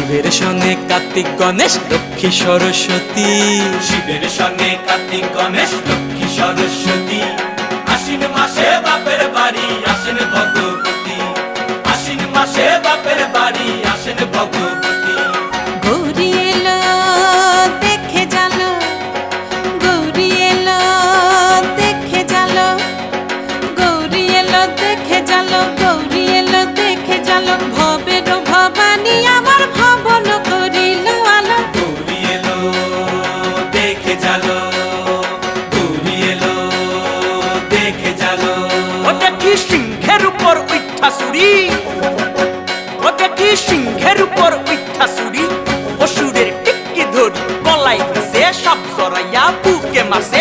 শিবের সঙ্গে কার্তিক গণেশ লক্ষ্মী সরস্বতী, শিবের সঙ্গে কার্তিক গণেশ লক্ষ্মী সরস্বতী। আশ্বিন মাসে বাপের বাড়ি আসেন ভগবতী, আশ্বিন মাসে বাপের বাড়ি আসেন ভগবতী। গৌরী এলো দেখে জালো, গৌরী এলো দেখে জালো, গৌরী এলো দেখে জালো, গৌরী এলো দেখে জালো। ভবের ভবানী আমার ভবন করিল আলো। গৌরী এলো দেখে জালো, গৌরী এলো দেখে জালো। ও দেখি সিংহের উপর উঠা চুরি, ও দেখি সিংহের উপর উঠা চুরি। অসুরের টিকি ধরি গলায় ফেসে সাপ জড়াইয়া বুকে মাসে